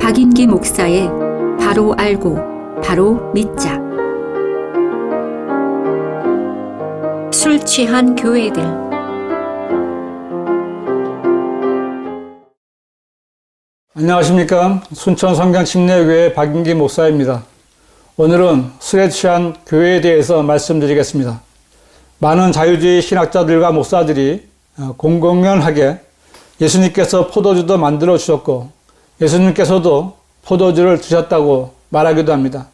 박인기 목사의 바로 알고 바로 믿자. 술 취한 교회들. 안녕하십니까. 순천 성경침례교회 박인기 목사입니다. 오늘은 술에 취한 교회에 대해서 말씀드리겠습니다. 많은 자유주의 신학자들과 목사들이 공공연하게 예수님께서 포도주도 만들어 주셨고 예수님께서도 포도주를 드셨다고 말하기도 합니다.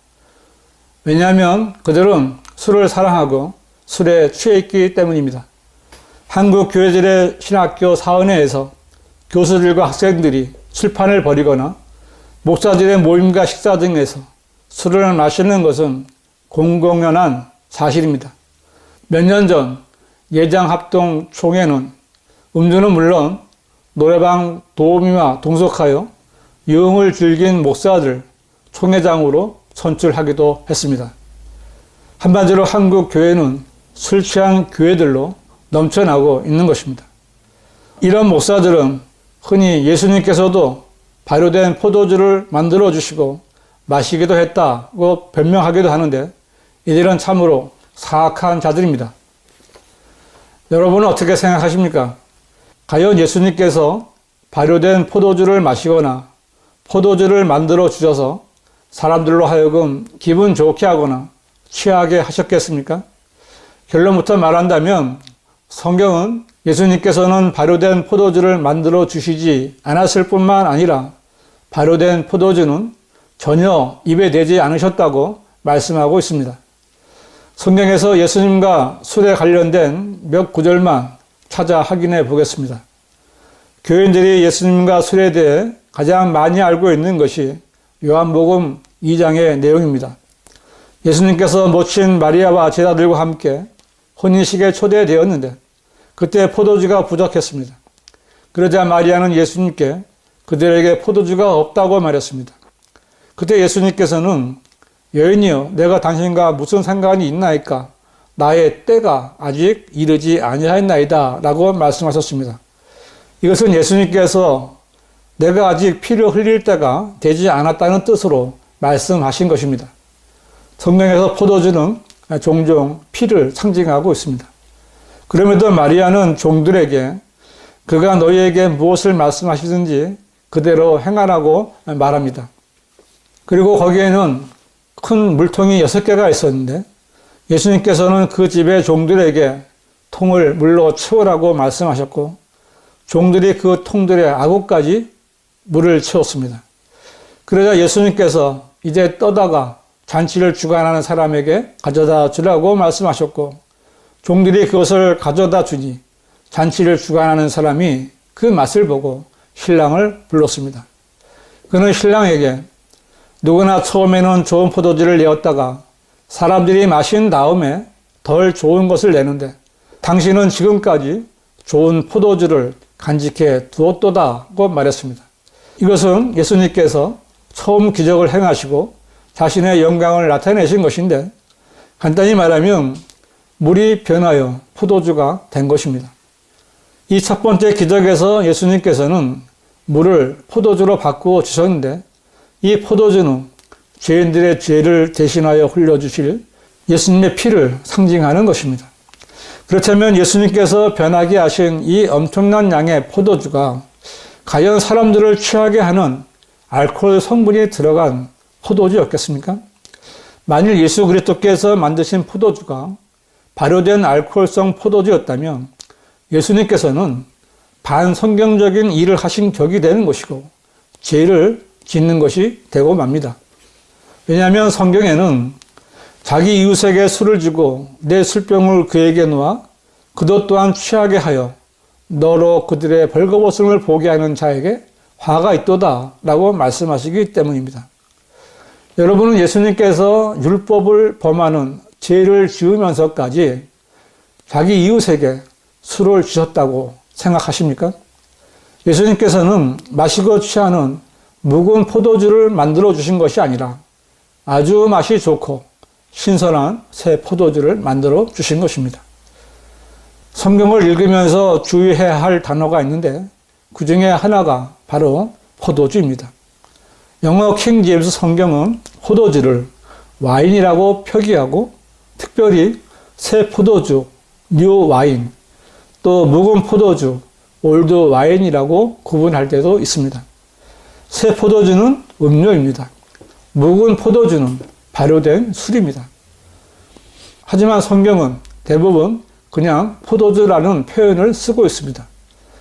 왜냐하면 그들은 술을 사랑하고 술에 취해 있기 때문입니다. 한국 교회들의 신학교 사은회에서 교수들과 학생들이 술판을 벌이거나 목사들의 모임과 식사 등에서 술을 마시는 것은 공공연한 사실입니다. 몇 년 전 예장합동 총회는 음주는 물론 노래방 도우미와 동석하여 유흥을 즐긴 목사들 총회장으로 선출하기도 했습니다. 한마디로 한국 교회는 술 취한 교회들로 넘쳐나고 있는 것입니다. 이런 목사들은 흔히 예수님께서도 발효된 포도주를 만들어 주시고 마시기도 했다고 변명하기도 하는데 이들은 참으로 사악한 자들입니다. 여러분은 어떻게 생각하십니까? 과연 예수님께서 발효된 포도주를 마시거나 포도주를 만들어 주셔서 사람들로 하여금 기분 좋게 하거나 취하게 하셨겠습니까? 결론부터 말한다면 성경은 예수님께서는 발효된 포도주를 만들어 주시지 않았을 뿐만 아니라 발효된 포도주는 전혀 입에 대지 않으셨다고 말씀하고 있습니다. 성경에서 예수님과 술에 관련된 몇 구절만 찾아 확인해 보겠습니다. 교인들이 예수님과 술에 대해 가장 많이 알고 있는 것이 요한복음 2장의 내용입니다. 예수님께서 모친 마리아와 제자들과 함께 혼인식에 초대되었는데 그때 포도주가 부족했습니다. 그러자 마리아는 예수님께 그들에게 포도주가 없다고 말했습니다. 그때 예수님께서는 여인이여 내가 당신과 무슨 상관이 있나이까 나의 때가 아직 이르지 아니하였나이다 라고 말씀하셨습니다. 이것은 예수님께서 내가 아직 피를 흘릴 때가 되지 않았다는 뜻으로 말씀하신 것입니다. 성경에서 포도주는 종종 피를 상징하고 있습니다. 그럼에도 마리아는 종들에게 그가 너희에게 무엇을 말씀하시든지 그대로 행하라고 말합니다. 그리고 거기에는 큰 물통이 6개가 있었는데 예수님께서는 그 집의 종들에게 통을 물로 채우라고 말씀하셨고 종들이 그 통들의 아구까지 물을 채웠습니다. 그러자 예수님께서 이제 떠다가 잔치를 주관하는 사람에게 가져다 주라고 말씀하셨고 종들이 그것을 가져다 주니 잔치를 주관하는 사람이 그 맛을 보고 신랑을 불렀습니다. 그는 신랑에게 누구나 처음에는 좋은 포도주를 내었다가 사람들이 마신 다음에 덜 좋은 것을 내는데 당신은 지금까지 좋은 포도주를 간직해 두었도다고 말했습니다. 이것은 예수님께서 처음 기적을 행하시고 자신의 영광을 나타내신 것인데 간단히 말하면 물이 변하여 포도주가 된 것입니다. 이 첫 번째 기적에서 예수님께서는 물을 포도주로 바꾸어 주셨는데 이 포도주는 죄인들의 죄를 대신하여 흘려주실 예수님의 피를 상징하는 것입니다. 그렇다면 예수님께서 변하게 하신 이 엄청난 양의 포도주가 과연 사람들을 취하게 하는 알코올 성분이 들어간 포도주였겠습니까? 만일 예수 그리스도께서 만드신 포도주가 발효된 알코올성 포도주였다면 예수님께서는 반성경적인 일을 하신 격이 되는 것이고 죄를 짓는 것이 되고 맙니다. 왜냐하면 성경에는 자기 이웃에게 술을 주고 내 술병을 그에게 놓아 그도 또한 취하게 하여 너로 그들의 벌거벗음을 보게 하는 자에게 화가 있도다 라고 말씀하시기 때문입니다. 여러분은 예수님께서 율법을 범하는 죄를 지으면서까지 자기 이웃에게 술을 주셨다고 생각하십니까? 예수님께서는 마시고 취하는 묵은 포도주를 만들어 주신 것이 아니라 아주 맛이 좋고 신선한 새 포도주를 만들어 주신 것입니다. 성경을 읽으면서 주의해야 할 단어가 있는데 그 중에 하나가 바로 포도주입니다. 영어 킹 제임스 성경은 포도주를 와인이라고 표기하고 특별히 새 포도주, 뉴 와인, 또 묵은 포도주, 올드 와인이라고 구분할 때도 있습니다. 새 포도주는 음료입니다. 묵은 포도주는 발효된 술입니다. 하지만 성경은 대부분 그냥 포도주라는 표현을 쓰고 있습니다.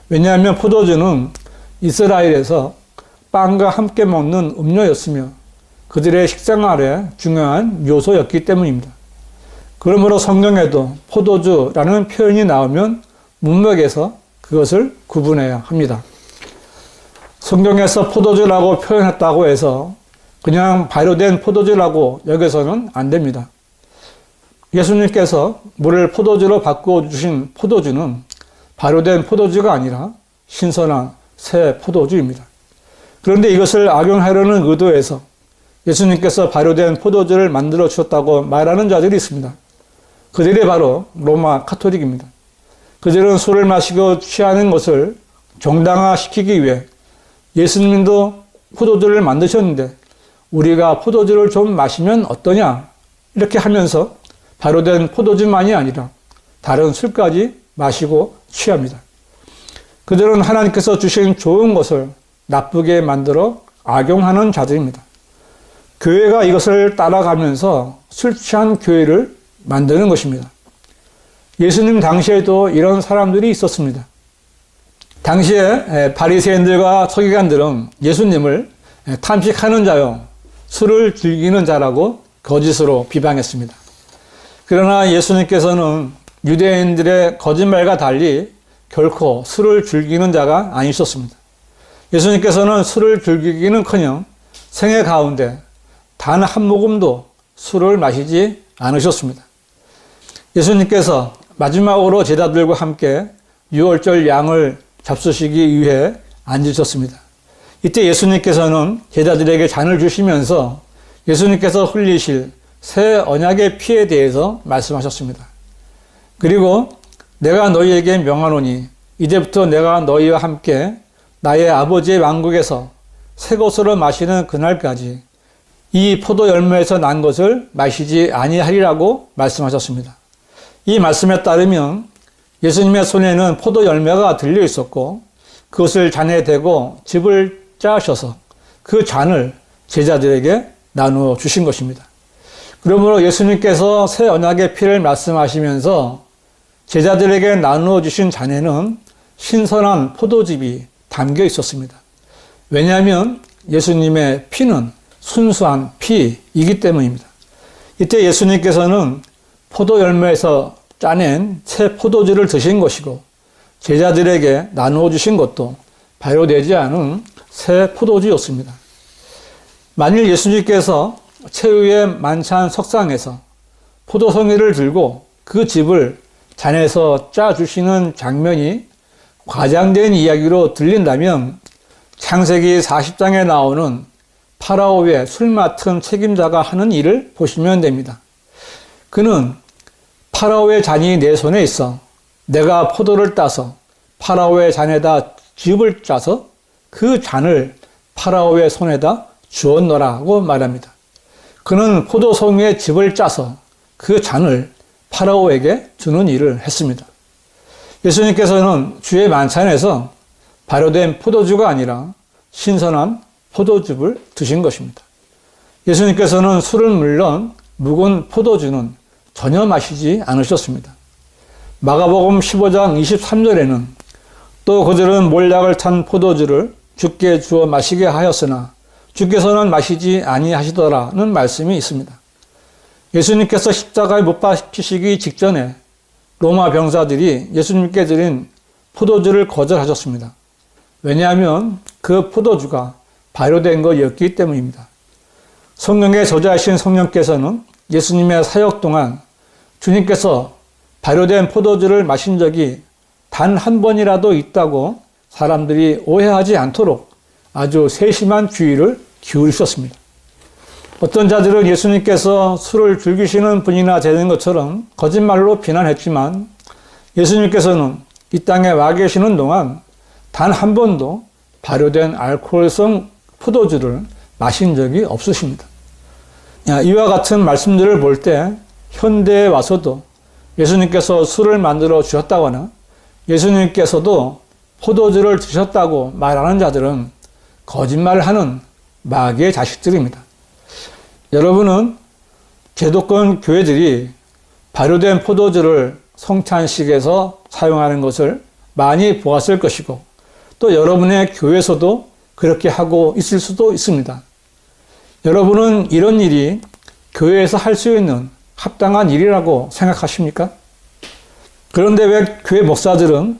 왜냐하면 포도주는 이스라엘에서 빵과 함께 먹는 음료였으며 그들의 식생활에 중요한 요소였기 때문입니다. 그러므로 성경에도 포도주라는 표현이 나오면 문맥에서 그것을 구분해야 합니다. 성경에서 포도주라고 표현했다고 해서 그냥 발효된 포도주라고 여겨서는 안 됩니다. 예수님께서 물을 포도주로 바꾸어 주신 포도주는 발효된 포도주가 아니라 신선한 새 포도주입니다. 그런데 이것을 악용하려는 의도에서 예수님께서 발효된 포도주를 만들어 주셨다고 말하는 자들이 있습니다. 그들이 바로 로마 카톨릭입니다. 그들은 술을 마시고 취하는 것을 정당화시키기 위해 예수님도 포도주를 만드셨는데 우리가 포도주를 좀 마시면 어떠냐 이렇게 하면서 발효된 포도주만이 아니라 다른 술까지 마시고 취합니다. 그들은 하나님께서 주신 좋은 것을 나쁘게 만들어 악용하는 자들입니다. 교회가 이것을 따라가면서 술 취한 교회를 만드는 것입니다. 예수님 당시에도 이런 사람들이 있었습니다. 당시에 바리새인들과 서기관들은 예수님을 탐식하는 자요, 술을 즐기는 자라고 거짓으로 비방했습니다. 그러나 예수님께서는 유대인들의 거짓말과 달리 결코 술을 즐기는 자가 아니셨습니다. 예수님께서는 술을 즐기기는커녕 생애 가운데 단 한 모금도 술을 마시지 않으셨습니다. 예수님께서 마지막으로 제자들과 함께 유월절 양을 잡수시기 위해 앉으셨습니다. 이때 예수님께서는 제자들에게 잔을 주시면서 예수님께서 흘리실 새 언약의 피에 대해서 말씀하셨습니다. 그리고 내가 너희에게 명하노니 이제부터 내가 너희와 함께 나의 아버지의 왕국에서 새 것으로 마시는 그날까지 이 포도 열매에서 난 것을 마시지 아니하리라고 말씀하셨습니다. 이 말씀에 따르면 예수님의 손에는 포도 열매가 들려 있었고 그것을 잔에 대고 즙을 짜셔서 그 잔을 제자들에게 나누어 주신 것입니다. 그러므로 예수님께서 새 언약의 피를 말씀하시면서 제자들에게 나누어 주신 잔에는 신선한 포도즙이 담겨 있었습니다. 왜냐하면 예수님의 피는 순수한 피이기 때문입니다. 이때 예수님께서는 포도 열매에서 짜낸 새 포도주를 드신 것이고 제자들에게 나누어 주신 것도 발효되지 않은 새 포도주였습니다. 만일 예수님께서 최후의 만찬 석상에서 포도송이를 들고 그 즙을 잔에서 짜주시는 장면이 과장된 이야기로 들린다면 창세기 40장에 나오는 파라오의 술 맡은 책임자가 하는 일을 보시면 됩니다. 그는 파라오의 잔이 내 손에 있어 내가 포도를 따서 파라오의 잔에다 즙을 짜서 그 잔을 파라오의 손에다 주었노라고 말합니다. 그는 포도송이에 즙을 짜서 그 잔을 파라오에게 주는 일을 했습니다. 예수님께서는 주의 만찬에서 발효된 포도주가 아니라 신선한 포도즙을 드신 것입니다. 예수님께서는 술은 물론 묵은 포도주는 전혀 마시지 않으셨습니다. 마가복음 15장 23절에는 또 그들은 몰약을 탄 포도주를 주께 주어 마시게 하였으나 주께서는 마시지 아니하시더라는 말씀이 있습니다. 예수님께서 십자가에 못 박히시기 직전에 로마 병사들이 예수님께 드린 포도주를 거절하셨습니다. 왜냐하면 그 포도주가 발효된 것이었기 때문입니다. 성령의 저자이신 성령께서는 예수님의 사역 동안 주님께서 발효된 포도주를 마신 적이 단 한 번이라도 있다고 사람들이 오해하지 않도록 아주 세심한 주의를 기울이셨습니다. 어떤 자들은 예수님께서 술을 즐기시는 분이나 되는 것처럼 거짓말로 비난했지만 예수님께서는 이 땅에 와 계시는 동안 단 한 번도 발효된 알코올성 포도주를 마신 적이 없으십니다. 이와 같은 말씀들을 볼 때 현대에 와서도 예수님께서 술을 만들어 주셨다거나 예수님께서도 포도주를 드셨다고 말하는 자들은 거짓말을 하는 마귀의 자식들입니다. 여러분은 기독권 교회들이 발효된 포도주를 성찬식에서 사용하는 것을 많이 보았을 것이고 또 여러분의 교회에서도 그렇게 하고 있을 수도 있습니다. 여러분은 이런 일이 교회에서 할 수 있는 합당한 일이라고 생각하십니까? 그런데 왜 교회 목사들은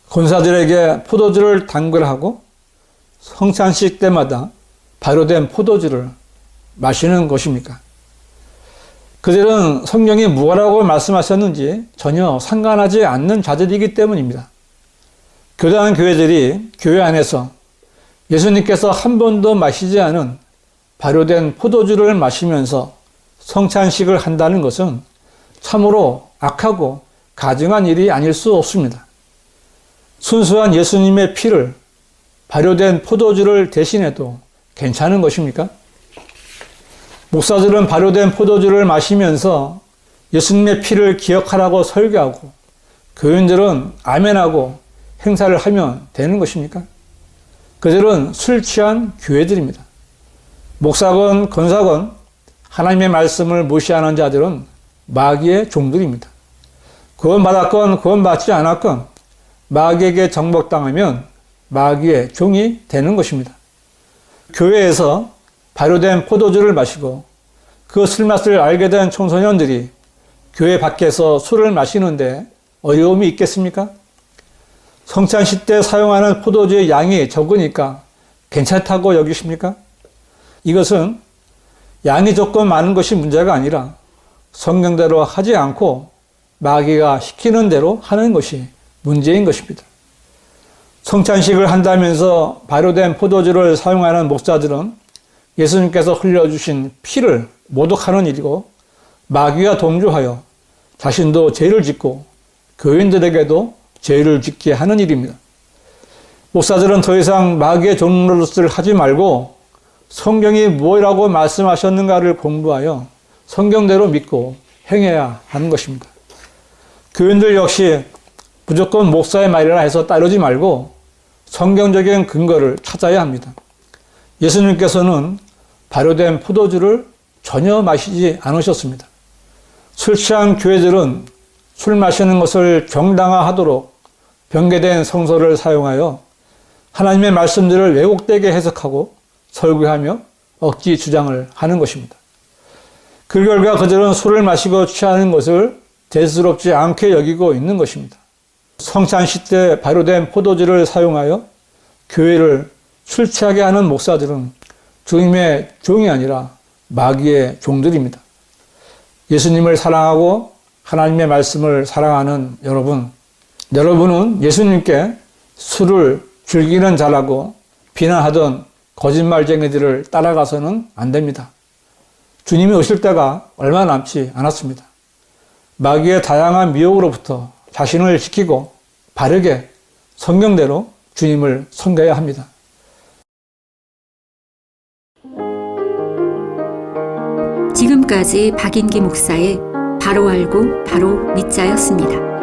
권사들에게 포도주를 단골하고 성찬식 때마다 발효된 포도주를 마시는 것입니까? 그들은 성경이 무엇이라고 말씀하셨는지 전혀 상관하지 않는 자들이기 때문입니다. 교단 교회들이 교회 안에서 예수님께서 한 번도 마시지 않은 발효된 포도주를 마시면서 성찬식을 한다는 것은 참으로 악하고 가증한 일이 아닐 수 없습니다. 순수한 예수님의 피를 발효된 포도주를 대신해도 괜찮은 것입니까? 목사들은 발효된 포도주를 마시면서 예수님의 피를 기억하라고 설교하고 교인들은 아멘하고 행사를 하면 되는 것입니까? 그들은 술 취한 교회들입니다. 목사건 권사건 하나님의 말씀을 무시하는 자들은 마귀의 종들입니다. 구원받았건 구원받지 않았건 마귀에게 정복당하면 마귀의 종이 되는 것입니다. 교회에서 발효된 포도주를 마시고 그 술맛을 알게 된 청소년들이 교회 밖에서 술을 마시는데 어려움이 있겠습니까? 성찬식 때 사용하는 포도주의 양이 적으니까 괜찮다고 여기십니까? 이것은 양이 적고 많은 것이 문제가 아니라 성경대로 하지 않고 마귀가 시키는 대로 하는 것이 문제인 것입니다. 성찬식을 한다면서 발효된 포도주를 사용하는 목사들은 예수님께서 흘려주신 피를 모독하는 일이고 마귀와 동조하여 자신도 죄를 짓고 교인들에게도 죄를 짓게 하는 일입니다. 목사들은 더 이상 마귀의 종노릇을 하지 말고 성경이 무엇이라고 말씀하셨는가를 공부하여 성경대로 믿고 행해야 하는 것입니다. 교인들 역시 무조건 목사의 말이라 해서 따르지 말고 성경적인 근거를 찾아야 합니다. 예수님께서는 발효된 포도주를 전혀 마시지 않으셨습니다. 술 취한 교회들은 술 마시는 것을 정당화하도록 변개된 성서를 사용하여 하나님의 말씀들을 왜곡되게 해석하고 설교하며 억지 주장을 하는 것입니다. 그 결과 그들은 술을 마시고 취하는 것을 대수롭지 않게 여기고 있는 것입니다. 성찬식 때 발효된 포도주를 사용하여 교회를 술 취하게 하는 목사들은 주님의 종이 아니라 마귀의 종들입니다. 예수님을 사랑하고 하나님의 말씀을 사랑하는 여러분은 예수님께 술을 즐기는 자라고 비난하던 거짓말쟁이들을 따라가서는 안 됩니다. 주님이 오실 때가 얼마 남지 않았습니다. 마귀의 다양한 미혹으로부터 자신을 지키고 바르게 성경대로 주님을 섬겨야 합니다. 지금까지 박인기 목사의 바로 알고 바로 믿자였습니다.